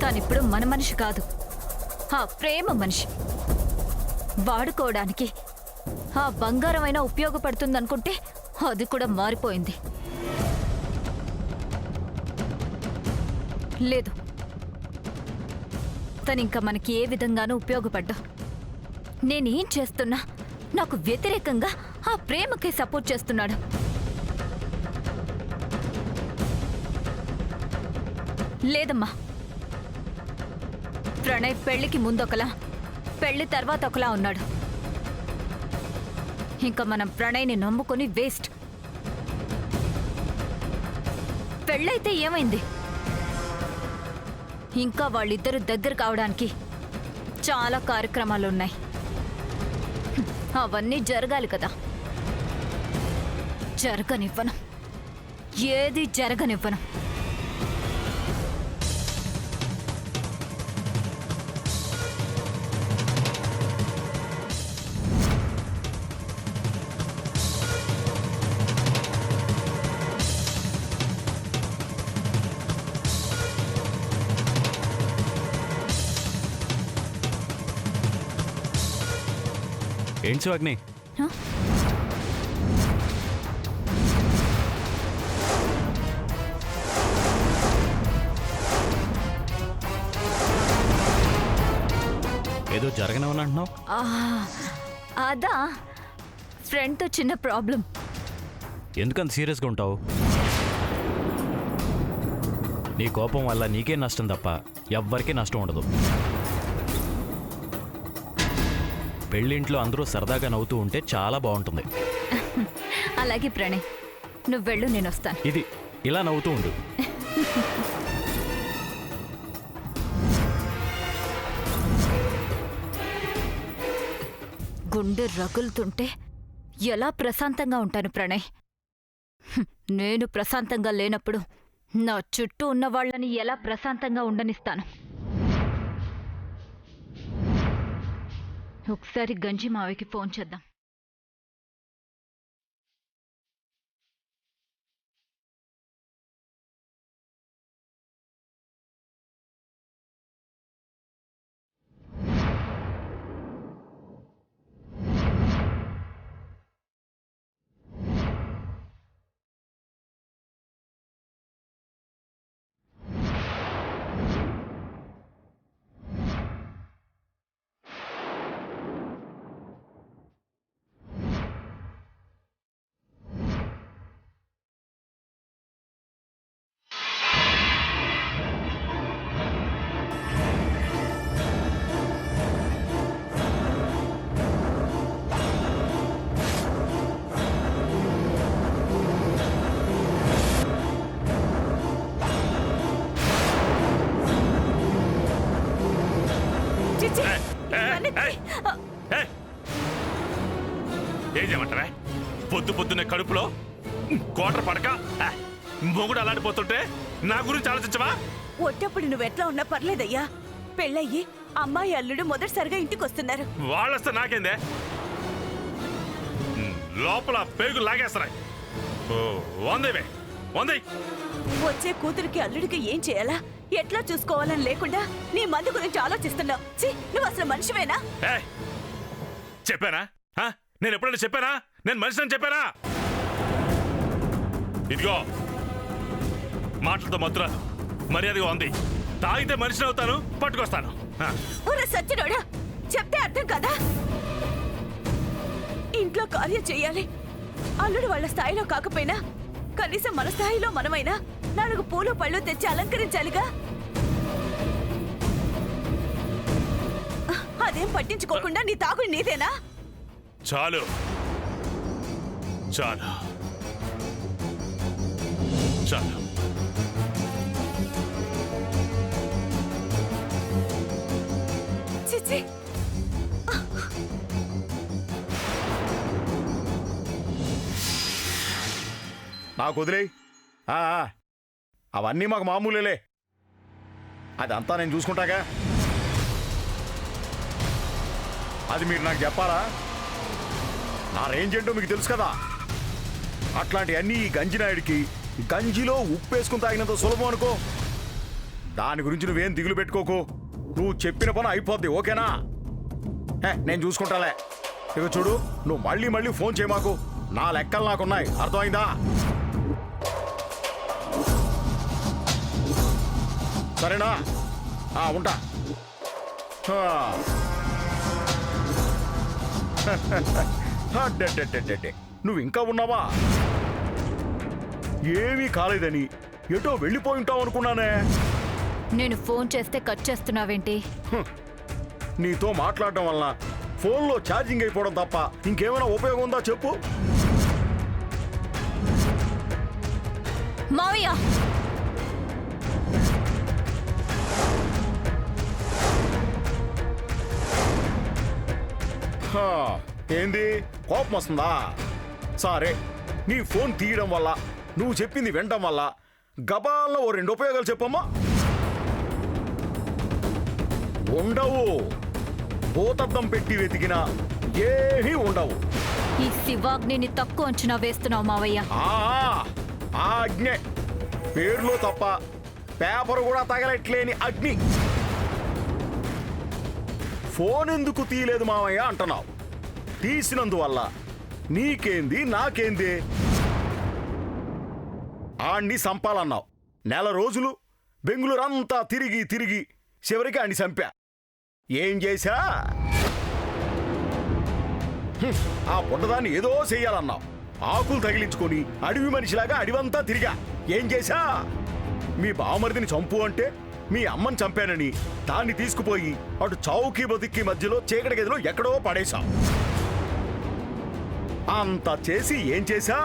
తానిప్పుడు మన మనిషి కాదు, ఆ ప్రేమ మనిషి. వాడుకోవడానికి ఆ బంగారమైనా ఉపయోగపడుతుందనుకుంటే అది కూడా మారిపోయింది. లేదు, తనింక మనకి ఏ విధంగానూ ఉపయోగపడ్డా. నేనేం చేస్తున్నా నాకు వ్యతిరేకంగా ఆ ప్రేమకే సపోర్ట్ చేస్తున్నాడు. లేదమ్మా, ప్రణయ్ పెళ్లికి ముందొకలా, పెళ్లి తర్వాత ఒకలా ఉన్నాడు. ఇంకా మనం ప్రణయ్ని నమ్ముకొని వేస్ట్. పెళ్ళైతే ఏమైంది? ఇంకా వాళ్ళిద్దరూ దగ్గర కావడానికి చాలా కార్యక్రమాలున్నాయి. అవన్నీ జరగాలి కదా. జరగనివ్వను, ఏది జరగనివ్వను. ఏంటి శివాగ్ని? ఏదో జరగనివ్వను అంటున్నావు? అదా, ఫ్రెండ్తో చిన్న ప్రాబ్లం. ఎందుకంత సీరియస్గా ఉంటావు? నీ కోపం వల్ల నీకే నష్టం తప్ప ఎవ్వరికీ నష్టం ఉండదు. పెళ్ళింట్లో అందరూ సరదాగా నవ్వుతూ ఉంటే చాలా బాగుంటుంది. అలాగే ప్రణయ్, నువ్వు వెళ్ళు, నేను వస్తాను. ఇది ఇలా నవ్వుతూ ఉండు. గుండె రగులుతుంటే ఎలా ప్రశాంతంగా ఉంటాను ప్రణయ్? నేను ప్రశాంతంగా లేనప్పుడు నా చుట్టూ ఉన్న వాళ్ళని ఎలా ప్రశాంతంగా ఉండనిస్తాను? ఒకసారి గంజి మావయ్యకి ఫోన్ చేద్దాం. ఏం చేయమంటారా? పొద్దు పొద్దున్నే కడుపులో కోటర్ పడక మొగుడు అలాంటిపోతుంటే నా గురించి ఆలోచించవా? ఒట్టప్పుడు నువ్వెట్లా ఉన్నా పర్లేదయ్యా. పెళ్ళయ్యి అమ్మాయి అల్లుడు మొదటిసారిగా ఇంటికి వస్తున్నారు. వాళ్ళొస్తే నాకేందే? లోపల పేగులు లాగేస్తాయి. వందేవే వందే. వచ్చే కూతురికి అల్లుడికి ఏం చేయాలా, ఎట్లా చూసుకోవాలని లేకుండా నీ మందు గురించి ఆలోచిస్తున్నావు. నువ్వు అసలు మనిషివేనా? చెప్పానా? నేను ఎప్పుడైనా చెప్పానా నేను మనిషిని చెప్పానా? ఇదిగో మాటలతో మాత్రం మర్యాదగా ఉంది. తాగితే మనిషిని అవుతాను, పట్టుకొస్తాను. సచ్చినోడా, చెప్తే అర్థం కదా. ఇంట్లో కార్యం చెయ్యాలి. అల్లుడు వాళ్ళ స్థాయిలో కాకపోయినా కనీసం మన స్థాయిలో మనమైనా 4 పూలు పళ్ళు తెచ్చి అలంకరించాలిగా. అదేం పట్టించుకోకుండా నీ తాగుడు నీదేనా? చాలు చాలు చాలు. చిచి, నాకు వదిలేయి. అవన్నీ మాకు మామూలేలే. అదంతా నేను చూసుకుంటాగా. అది మీరు నాకు చెప్పాలా? నా రేంజ్ ఏంటో మీకు తెలుసు కదా. అట్లాంటివన్నీ ఈ గంజినాయుడికి గంజిలో ఉప్పేసుకుని తాగినంత సులభం అనుకో. దాని గురించి నువ్వేం దిగులు పెట్టుకోకు. నువ్వు చెప్పిన పని అయిపోద్ది, ఓకేనా? నేను చూసుకుంటాలే. ఇక చూడు, నువ్వు మళ్ళీ మళ్ళీ ఫోన్ చేయమాకు. నా లెక్కలు నాకున్నాయి, అర్థమైందా? సరేనా? ఉంటా. నువ్వు ఇంకా ఉన్నావా? ఏమీ కాలేదని ఎటో వెళ్ళిపోయి ఉంటావు అనుకున్నానే. నేను ఫోన్ చేస్తే కట్ చేస్తున్నావేంటి? నీతో మాట్లాడటం వల్ల ఫోన్లో ఛార్జింగ్ అయిపోవడం తప్ప ఇంకేమైనా ఉపయోగం ఉందా చెప్పు? మావయ్య, ఏంది, కోపం వస్తుందా? సరే, నీ ఫోన్ తీయడం వల్ల, నువ్వు చెప్పింది వినడం వల్ల గబాల్లో ఓ 2 ఉపయోగాలు చెప్పమ్మా. ఉండవు. భూతద్దం పెట్టి వెతికినా ఏమీ ఉండవు. ఈ శివాగ్నిని తక్కువ అంచనా వేస్తున్నావు మావయ్య. ఆ అగ్నే పేరులో తప్ప పేపర్ కూడా తగలట్లేని అగ్ని. ఫోన్ ఎందుకు తీయలేదు మావయ్య అంటున్నావు. తీసినందువల్ల నీకేంది నాకేంది? ఆణ్ణి సంపాలన్నావు. 1 నెల రోజులు బెంగుళూరంతా తిరిగి తిరిగి చివరికి ఆణ్ణి చంపా. ఏం చేశా? ఆ పుట్టదాన్ని ఏదో చెయ్యాలన్నావు. ఆకులు తగిలించుకొని అడవి మనిషిలాగా అడివంతా తిరిగా. ఏం చేశా? మీ బావమరిదిని చంపు అంటే మీ అమ్మని చంపానని దాన్ని తీసుకుపోయి అటు చౌకీ బతికి మధ్యలో చీకటి గదిలో ఎక్కడో పడేశావు. అంత చేసి ఏం చేశా?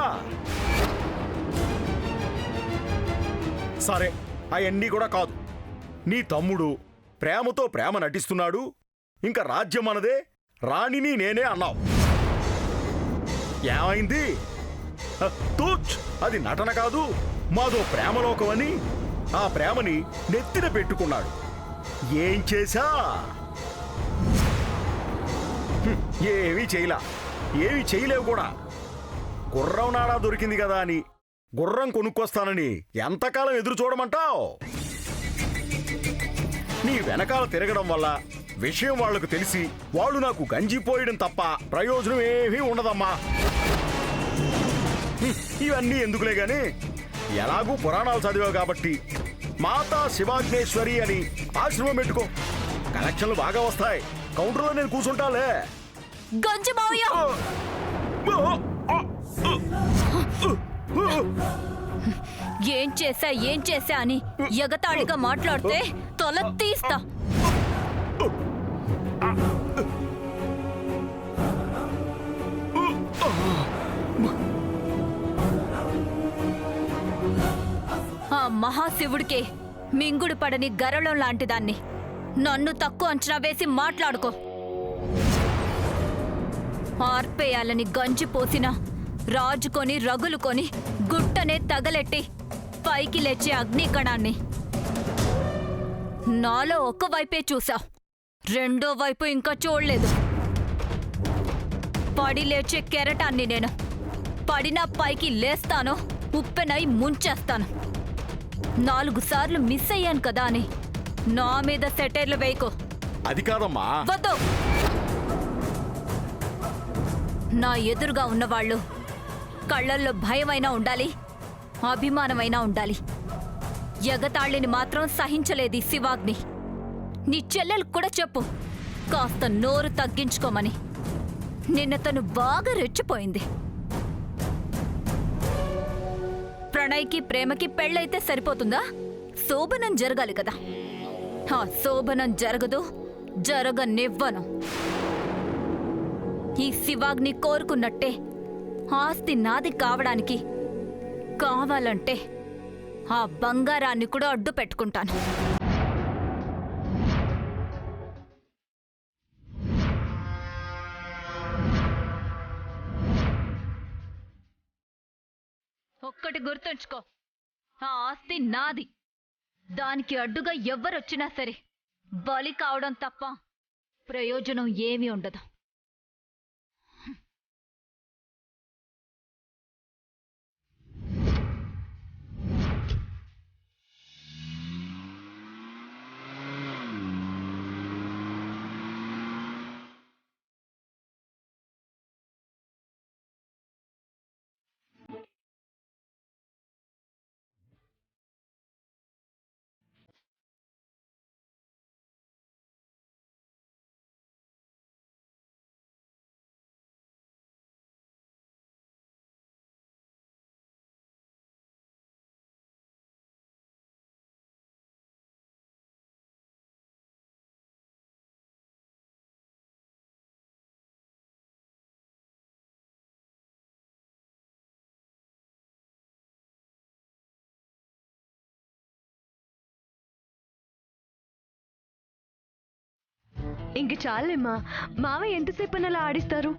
సరే, అవన్నీ కూడా కాదు. నీ తమ్ముడు ప్రేమతో ప్రేమ నటిస్తున్నాడు, ఇంకా రాజ్యం మనదే, రాణిని నేనే అన్నావు. ఏమైంది? తూచ్, అది నటన కాదు, మాదో ప్రేమలోకమని ఆ ప్రేమని నెత్తిన పెట్టుకున్నాడు. ఏం చేశా? ఏమీ చేయలా. ఏమీ చేయలేవు కూడా. గుర్రం నాడా దొరికింది కదా అని గుర్రం కొనుక్కొస్తానని ఎంతకాలం ఎదురు చూడమంటావు? నీ వెనకాల తిరగడం వల్ల విషయం వాళ్లకు తెలిసి వాళ్ళు నాకు గంజిపోయడం తప్ప ప్రయోజనం ఏమీ ఉండదమ్మా. ఇవన్నీ ఎందుకులే గాని, ఎలాగూ పురాణాలు చదివావు కాబట్టి మాతా శివాగ్నేశ్వరి అని ఆశ్రమం పెట్టుకో. కలెక్షన్లు బాగా వస్తాయి. కౌంటర్లో నేను కూర్చుంటాలే. గంజి మావయ్య, ఏం చేశా అని ఎగతాళిగా మాట్లాడితే తల తీస్తా. ఆ మహాశివుడికే మింగుడు పడని గరళం లాంటిదాన్ని నన్ను తక్కువ అంచనా వేసి మాట్లాడుకో. ఆర్పేయాలని గంజి పోసిన రాజుకొని రగులుకొని గుట్టనే తగలెట్టి పైకి లేచే అగ్నికణాన్ని నాలో ఒకవైపే చూసావు, రెండో వైపు ఇంకా చూడలేదు. పడి లేచే కెరటాన్ని నేను. పడినా పైకి లేస్తాను, ఉప్పెనై ముంచేస్తాను. 4 సార్లు మిస్ అయ్యాను కదా అని నా మీద సెటైర్లు వేయకో. అది కాదమ్మా. వద్దు. నా ఎదురుగా ఉన్నవాళ్ళు కళ్ళల్లో భయమైనా ఉండాలి, అభిమానమైనా ఉండాలి. ఎగతాళిని మాత్రం సహించలేదు శివాగ్ని. నీ చెల్లెలకు కూడా చెప్పు కాస్త నోరు తగ్గించుకోమని. నిన్న తను బాగా రెచ్చిపోయింది. ప్రణయ్కి ప్రేమకి పెళ్ళైతే సరిపోతుందా? శోభనం జరగాలి కదా. ఆ శోభనం జరగదు, జరగనివ్వను. ఈ శివాగ్ని కోరుకున్నట్టే ఆస్తి నాది కావడానికి కావాలంటే ఆ బంగారాన్ని కూడా అడ్డు పెట్టుకుంటాను. ఒక్కటి గుర్తుంచుకో, ఆ ఆస్తి నాది. దానికి అడ్డుగా ఎవ్వరొచ్చినా సరే బలి కావడం తప్ప ప్రయోజనం ఏమీ ఉండదు. ఇంక చాలేమ్మా, మావయ్య ఎంతసేపు అలా ఆడిస్తారు?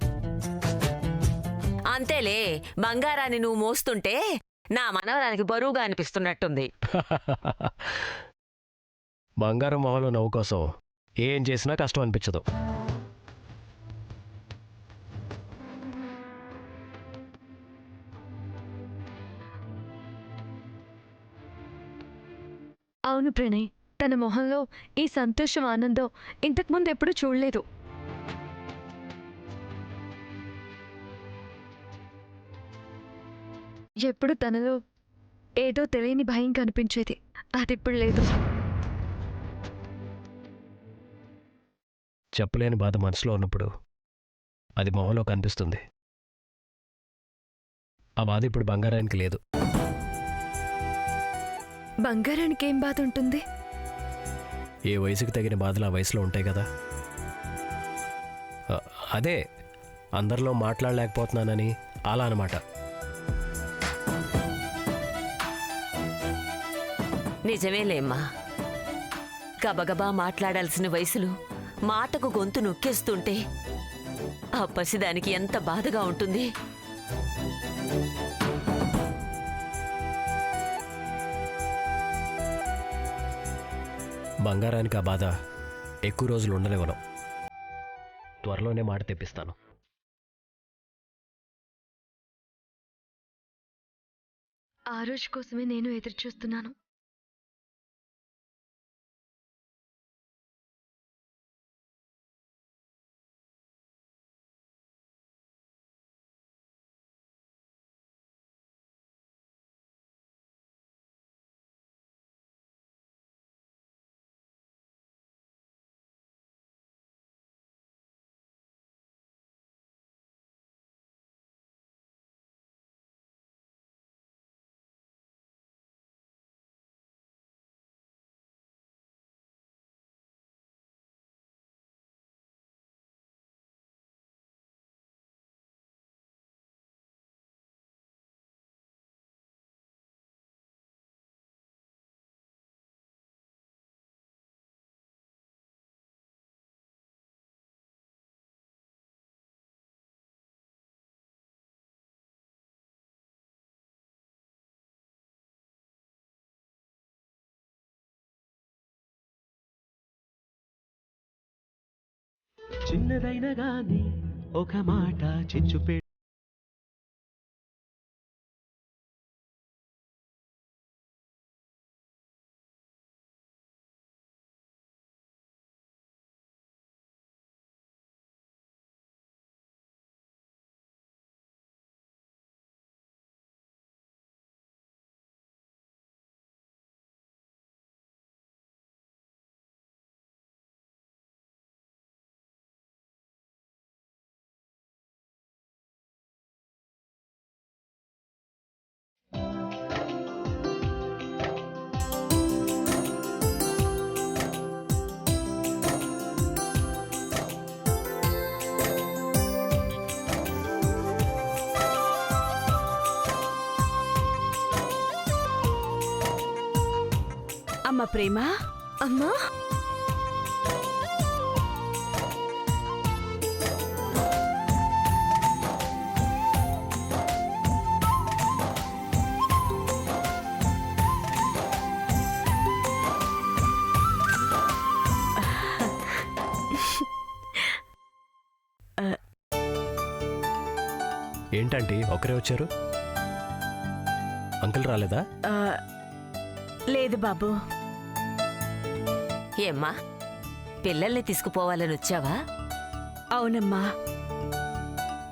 అంతేలే, బంగారాన్ని నువ్వు మోస్తుంటే నా మనవరానికి బరువుగా అనిపిస్తున్నట్టుంది. బంగారం మొహంలో నవ్వు కోసం ఏం చేసినా కష్టం అనిపించదు. అవును ప్రణయ్, తన మొహంలో ఈ సంతోషం, ఆనందం ఇంతకుముందు ఎప్పుడూ చూడలేదు. ఎప్పుడు తనలో ఏదో తెలియని భయం కనిపించేది, అది ఇప్పుడు లేదు. చెప్పలేని బాధ మనసులో ఉన్నప్పుడు అది మొహంలో కనిపిస్తుంది. ఆ బాధ ఇప్పుడు బంగారానికి లేదు. బంగారానికి ఏం బాధ ఉంటుంది? ఏ వయసుకి తగిన బాధలు ఆ వయసులో ఉంటాయి కదా. అదే అందరిలో మాట్లాడలేకపోతున్నానని అలా అన్నమాట. నిజమేలేమ్మా, గబగబా మాట్లాడాల్సిన వయసులో మాటకు గొంతు నొక్కేస్తుంటే ఆ పసిదానికి ఎంత బాధగా ఉంటుంది. బంగారానికి ఆ బాధ ఎక్కువ రోజులు ఉండనివ్వను. త్వరలోనే మాట తెప్పిస్తాను. ఆ రోజు కోసమే నేను ఎదురు చూస్తున్నాను. చిన్నదైన గాని ఒక మాట చిచ్చుపే అమ్మ ప్రేమ, అమ్మా, ఏంటంటే ఒకరే వచ్చారు? అంకుల్ రాలేదా? లేదు బాబు. ఏమ్మా, పిల్లల్ని తీసుకుపోవాలని వచ్చావా? అవునమ్మా,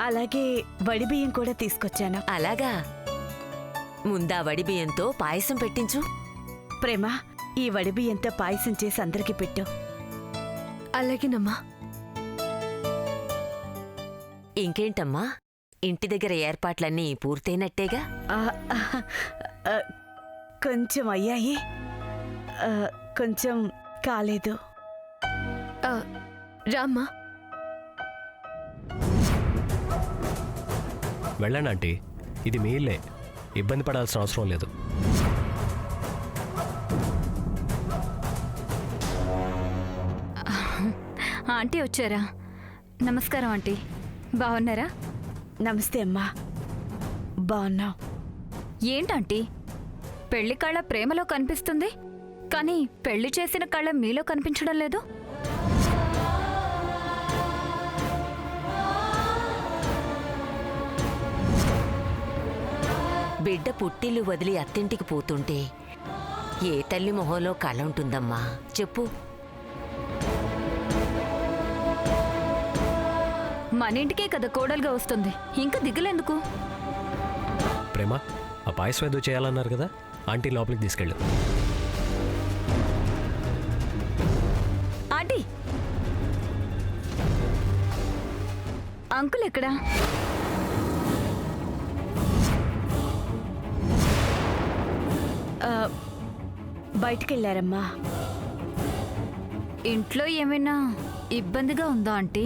అలాగే వడిబియ్యం కూడా తీసుకొచ్చాను. అలాగా, ముందా వడిబియ్యంతో పాయసం పెట్టించు. ప్రేమ, ఈ వడిబియ్యంతో పాయసం చేసి అందరికి పెట్టు. అలాగేనమ్మా. ఇంకేంటమ్మా, ఇంటి దగ్గర ఏర్పాట్లన్నీ పూర్తయినట్టేగా? ఆ, ఆ, కొంచెం అయ్యాయి, కొంచెం కాలేదు. రామ్మా. వెళ్ళండి ఆంటీ, ఇది మీ ఇల్లే, ఇబ్బంది పడాల్సిన అవసరం లేదు. ఆంటీ వచ్చారా? నమస్కారం ఆంటీ, బాగున్నారా? నమస్తే అమ్మా, బాగున్నావు? ఏంటంటీ పెళ్లి కళ ప్రేమలో కనిపిస్తుంది, కానీ పెళ్లి చేసిన కళ మీలో కనిపించడం లేదు. బిడ్డ పుట్టిల్లు వదిలి అత్తింటికి పోతుంటే ఏ తల్లి మొహంలో కళ ఉంటుందమ్మా చెప్పు. మన ఇంటికే కదా కోడలుగా వస్తుంది, ఇంకా దిగులేందుకు? ప్రేమ, ఆ పాయసం ఏదో చేయాలన్నారు కదా, ఆంటీ లోపలికి తీసుకెళ్ళు. ఆంటీ, అంకుల్ ఎక్కడా? బయటికెళ్ళారమ్మా. ఇంట్లో ఏమైనా ఇబ్బందిగా ఉందా ఆంటీ?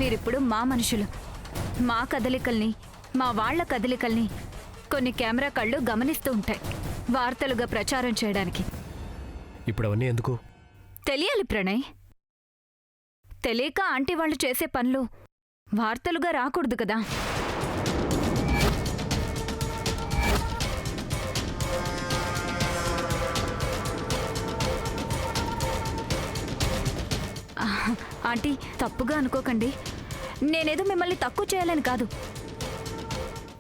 మీరిప్పుడు మా మనుషులు, మా కదలికల్ని, మా వాళ్ల కదలికల్ని కొన్ని కెమెరా కళ్ళు గమనిస్తూ ఉంటాయి, వార్తలుగా ప్రచారం చేయడానికి. ఇప్పుడు అవన్నీ ఎందుకు? తెలియాలి ప్రణయ్. తెలియక ఆంటీ వాళ్ళు చేసే పనులు వార్తలుగా రాకూడదు కదా. ఆంటీ, తప్పుగా అనుకోకండి, నేనేదో మిమ్మల్ని తక్కువ చేయాలని కాదు.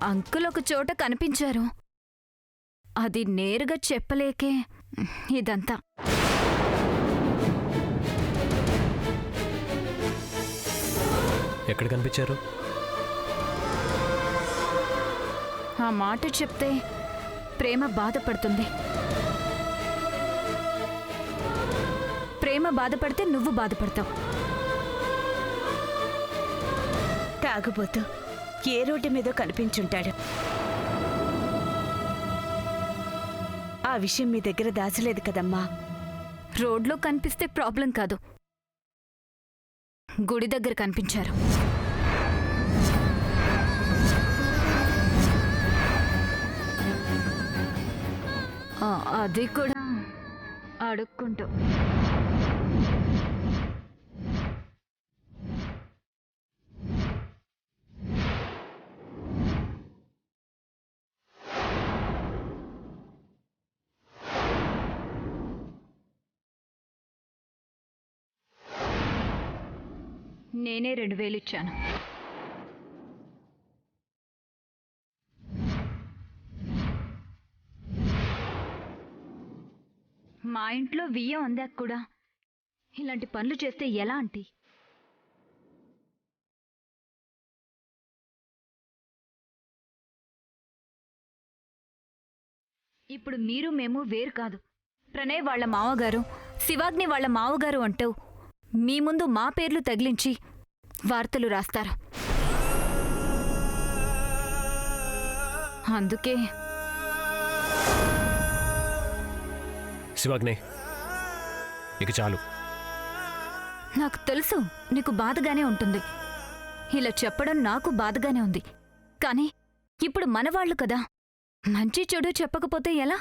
అంకుల్ ఒక చోట కనిపించారు, అది నేరుగా చెప్పలేకే ఇదంతా. ఎక్కడ కనిపించారు? ఆ మాట చెప్తే ప్రేమ బాధపడుతుంది. ప్రేమ బాధపడితే నువ్వు బాధపడతావు. తాగుబోతూ ఏ రోడ్డు మీదో కనిపించుంటాడు. ఆ విషయం మీ దగ్గర దాచలేదు కదమ్మా. రోడ్లో కనిపిస్తే ప్రాబ్లం కాదు, గుడి దగ్గర కనిపించారు. అది కూడా అడుక్కుంటూ. నేనే 2000 ఇచ్చాను. మా ఇంట్లో వియ్యం అందాక కూడా ఇలాంటి పనులు చేస్తే ఎలా ఆంటీ? ఇప్పుడు మీరు మేము వేరు కాదు. ప్రణయ్ వాళ్ళ మావగారు, శివాగ్ని వాళ్ళ మావగారు అంటూ మీ ముందు మా పేర్లు తగిలించి వార్తలు రాస్తారు. అందుకే శివాగ్ని, ఇక చాలు. నాకు తెలుసు నీకు బాధగానే ఉంటుంది, ఇలా చెప్పడం నాకు బాధగానే ఉంది. కానీ ఇప్పుడు మనవాళ్లు కదా, మంచి చెడు చెప్పకపోతే ఎలా?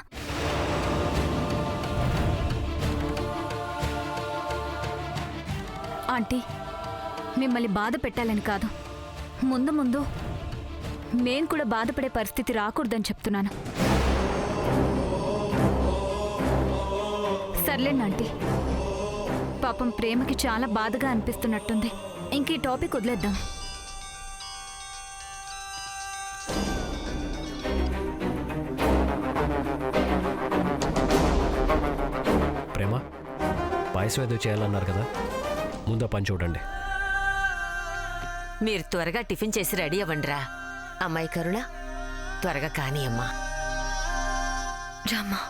ఆంటీ, మిమ్మల్ని బాధ పెట్టాలని కాదు, ముందు ముందు మేం కూడా బాధపడే పరిస్థితి రాకూడదని చెప్తున్నాను. సర్లేండి ఆంటీ, పాపం ప్రేమకి చాలా బాధగా అనిపిస్తున్నట్టుంది. ఇంక ఈ టాపిక్ వదిలేద్దాం. ప్రేమ, పాయసం ఏదో చేయాలన్నారు కదా, ముందు పని చూడండి. మీరు త్వరగా టిఫిన్ చేసి రెడీ అవ్వండిరా. అమ్మాయి కరుణ, త్వరగా కానీ అమ్మా. రామ్మా.